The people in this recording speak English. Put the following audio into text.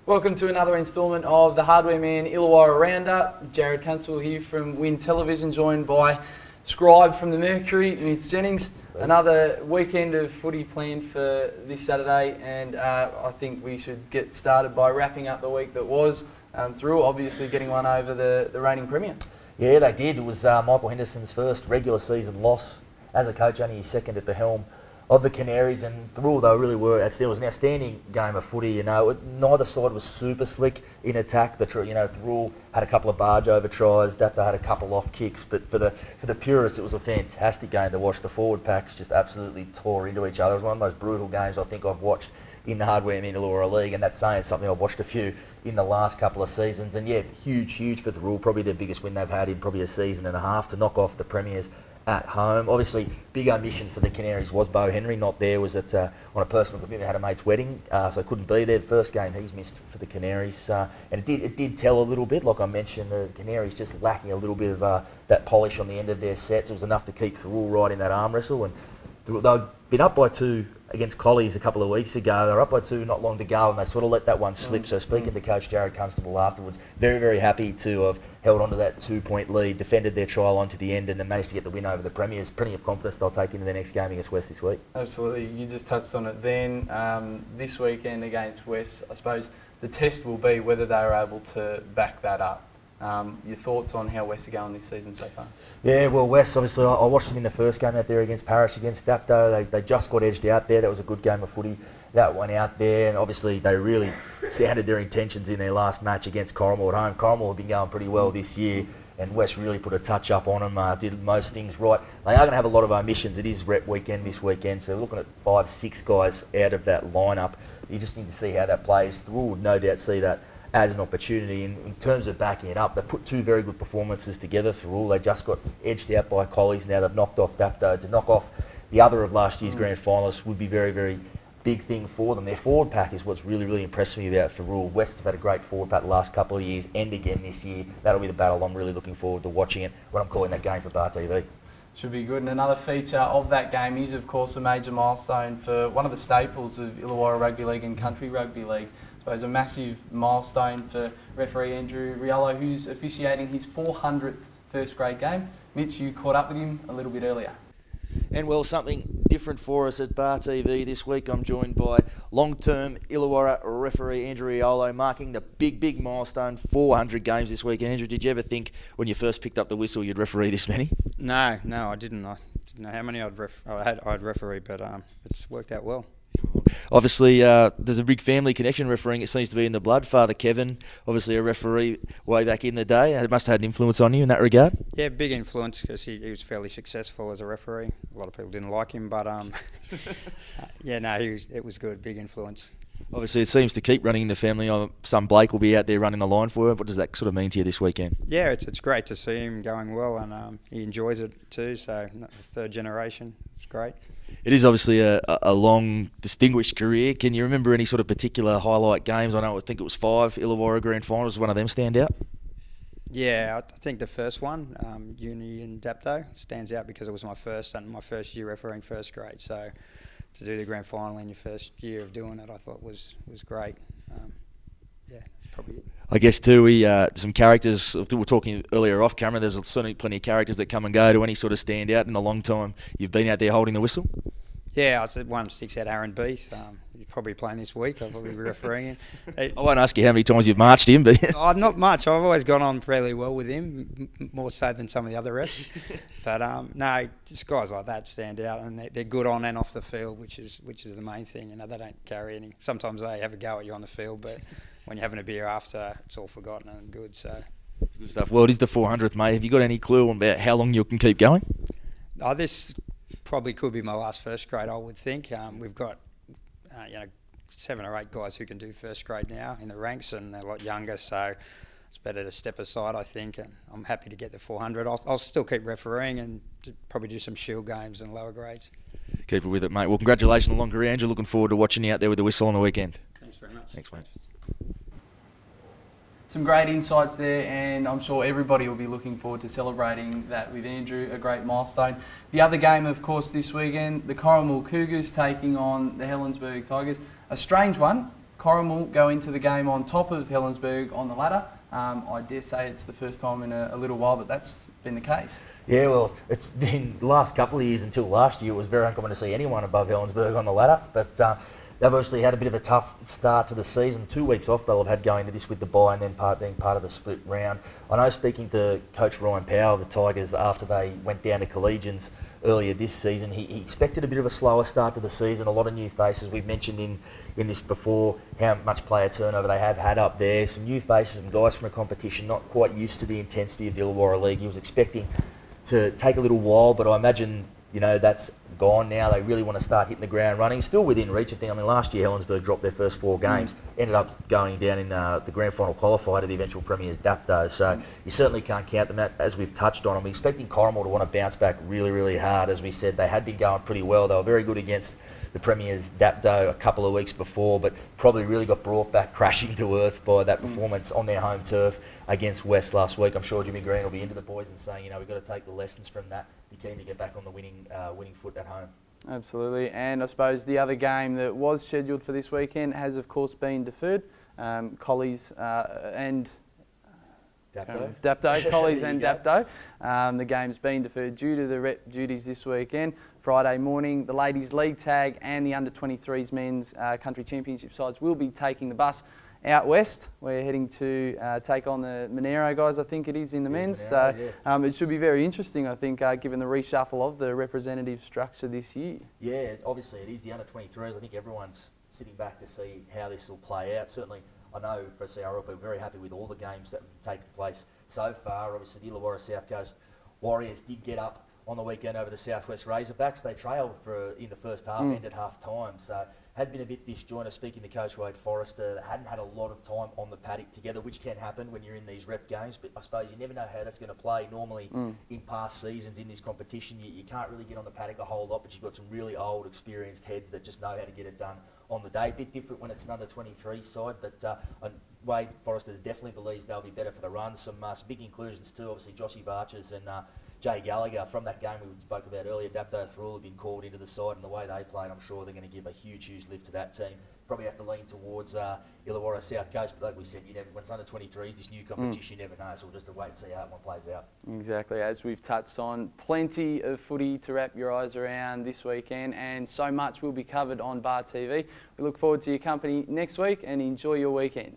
Welcome to another instalment of the Hardware Man Illawarra Roundup. Jared Constable here from Win Television, joined by Scribe from the Mercury, Mitch Jennings. Another weekend of footy planned for this Saturday, and I think we should get started by wrapping up the week that was through, obviously getting one over the reigning Premier. Yeah, they did. It was Michael Henderson's first regular season loss as a coach, only his second at the helm of the Canaries, and through they really were. It was an outstanding game of footy. You know, neither side was super slick in attack. Through had a couple of barge over tries. Dapto had a couple off kicks. But for the purists, it was a fantastic game to watch. The forward packs just absolutely tore into each other. It was one of the most brutal games I think I've watched in the Hardware Man Illawarra League, and that's saying something. I've watched a few in the last couple of seasons, and yeah, huge for the Rule. Probably the biggest win they've had in probably a season and a half to knock off the Premiers at home. Obviously, big omission for the Canaries was Bo Henry. Not there, was on a personal commitment, had a mate's wedding, so couldn't be there. The first game he's missed for the Canaries, and it did tell a little bit. Like I mentioned, the Canaries just lacking a little bit of that polish on the end of their sets. It was enough to keep the Rule right in that arm wrestle, and they'd been up by 2 against Collies a couple of weeks ago. They were up by 2 not long to go, and they sort of let that one slip. So speaking to Coach Jared Constable afterwards, very happy to have held on to that 2-point lead, defended their trial on to the end, and then managed to get the win over the Premiers. Plenty of confidence they'll take into their next game against West this week. Absolutely. You just touched on it then. This weekend against West, I suppose the test will be whether they are able to back that up. Your thoughts on how West are going this season so far? Yeah, well, West, obviously, I watched them in the first game out there against Parish, against Dapto. They just got edged out there. That was a good game of footy. That one out there, and obviously they really sounded their intentions in their last match against Corrimal at home. Corrimal have been going pretty well this year, and West really put a touch up on them, did most things right. They are going to have a lot of omissions. It is rep weekend this weekend, so looking at 5-6 guys out of that lineup. You just need to see how that plays. Through would no doubt see that as an opportunity. In terms of backing it up, they put 2 very good performances together through all. They just got edged out by Collies. Now they've knocked off Dapto. To knock off the other of last year's grand finalists would be very big thing for them. Their forward pack is what's really impressed me about for Rule. West have had a great forward pack the last couple of years, and again this year. That'll be the battle. I'm really looking forward to watching it when I'm calling that game for Bar TV. Should be good. And another feature of that game is, of course, a major milestone for one of the staples of Illawarra Rugby League and Country Rugby League. So it's a massive milestone for referee Andrew Riolo, who's officiating his 400th first grade game. Mitch, you caught up with him a little bit earlier. And well, something different for us at Bar TV this week. I'm joined by long-term Illawarra referee Andrew Riolo, marking the big milestone, 400 games this week. Andrew, did you ever think when you first picked up the whistle you'd referee this many? No, I didn't. I didn't know how many I'd referee, but it's worked out well. Obviously, there's a big family connection refereeing. It seems to be in the blood. Father Kevin, obviously a referee way back in the day. It must have had an influence on you in that regard. Yeah, big influence because he was fairly successful as a referee. A lot of people didn't like him, but yeah, no, it was good. Big influence. Obviously, it seems to keep running in the family. Some Blake will be out there running the line for him. What does that sort of mean to you this weekend? Yeah, it's great to see him going well, and he enjoys it too. So, 3rd generation, it's great. It is obviously a long, distinguished career. Can you remember any sort of particular highlight games? I think it was 5 Illawarra Grand Finals. One of them stand out? Yeah, I think the first one, Uni and Dapto, stands out because it was my first year refereeing first grade. So to do the grand final in your first year of doing it, I thought was great. Yeah, that's probably it. I guess too, some characters, we were talking earlier off camera, there's certainly plenty of characters that come and go. Do any sort of stand out in the long time you've been out there holding the whistle? Yeah, I said one sticks out, Aaron Beath. He's probably playing this week. I'll probably be refereeing him. I won't ask you how many times you've marched him, but not much. I've always gone on fairly well with him, more so than some of the other refs. But no, just guys like that stand out, and they're good on and off the field, which is the main thing. You know, they don't carry any. Sometimes they have a go at you on the field, but when you're having a beer after, it's all forgotten and good. So good stuff. Well, it is the 400th, mate. Have you got any clue about how long you can keep going? This probably could be my last first grade, I would think. We've got 7 or 8 guys who can do first grade now in the ranks, and they're a lot younger, so it's better to step aside, I think, and I'm happy to get the 400. I'll still keep refereeing and probably do some shield games and lower grades. Keep it with it, mate. Well, congratulations on a long career, Andrew. Looking forward to watching you out there with the whistle on the weekend. Thanks very much. Thanks, mate. Some great insights there, and I'm sure everybody will be looking forward to celebrating that with Andrew, a great milestone. The other game, of course, this weekend, the Corrimal Cougars taking on the Helensburgh Tigers. A strange one, Corrimal go into the game on top of Helensburgh on the ladder. I dare say it's the first time in a little while that that's been the case. Yeah, well, it's been the last couple of years until last year. It was very uncommon to see anyone above Helensburgh on the ladder, but they've obviously had a bit of a tough start to the season. 2 weeks off they'll have had going into this with the bye and then being part of the split round. I know, speaking to Coach Ryan Power of the Tigers after they went down to Collegians earlier this season, he expected a bit of a slower start to the season. A lot of new faces. We've mentioned in this before how much player turnover they have had up there. Some new faces, some guys from a competition not quite used to the intensity of the Illawarra League. He was expecting to take a little while, but I imagine, you know, that's gone now. They really want to start hitting the ground running. Still within reach, I think. I mean, last year Helensburgh dropped their first 4 games, ended up going down in the grand final qualifier to the eventual premiers Dapto. So you certainly can't count them out, as we've touched on. I'm expecting Corrimal to want to bounce back really, really hard. As we said, they had been going pretty well. They were very good against the premiers Dapto a couple of weeks before, but probably really got brought back crashing to earth by that performance on their home turf against West last week. I'm sure Jimmy Green will be into the boys and saying, you know, we've got to take the lessons from that. Be keen to get back on the winning foot at home. Absolutely, and I suppose the other game that was scheduled for this weekend has of course been deferred. Collies and Dapto, Collies and Dapto. The game's been deferred due to the rep duties this weekend. Friday morning, the Ladies League Tag and the Under-23s Men's Country Championship sides will be taking the bus out west. We're heading to take on the Monero guys, I think it is, in the men's. Monero, so it should be very interesting, I think, given the reshuffle of the representative structure this year. Yeah, obviously it is the Under-23s. I think everyone's sitting back to see how this will play out. Certainly, I know for CRL, we're very happy with all the games that have taken place so far. Obviously, the Illawarra South Coast Warriors did get up on the weekend over the Southwest Razorbacks. They trailed in the first half, ended half time. So had been a bit disjointed. Speaking to Coach Wade Forrester, they hadn't had a lot of time on the paddock together, which can happen when you're in these rep games, but I suppose you never know how that's going to play. Normally in past seasons in this competition, you can't really get on the paddock a whole lot, but you've got some really old, experienced heads that just know how to get it done on the day. A bit different when it's an under-23 side, but Wade Forrester definitely believes they'll be better for the run. Some big inclusions too, obviously Joshy Varches and Jay Gallagher from that game we spoke about earlier. Dapto Thrall have been called into the side, and the way they played, I'm sure they're going to give a huge lift to that team. Probably have to lean towards Illawarra South Coast, but like we said, you never, when it's under 23s, this new competition, you never know, so we'll just have to wait and see how one plays out. Exactly, as we've touched on, plenty of footy to wrap your eyes around this weekend, and so much will be covered on Bar TV. We look forward to your company next week, and enjoy your weekend.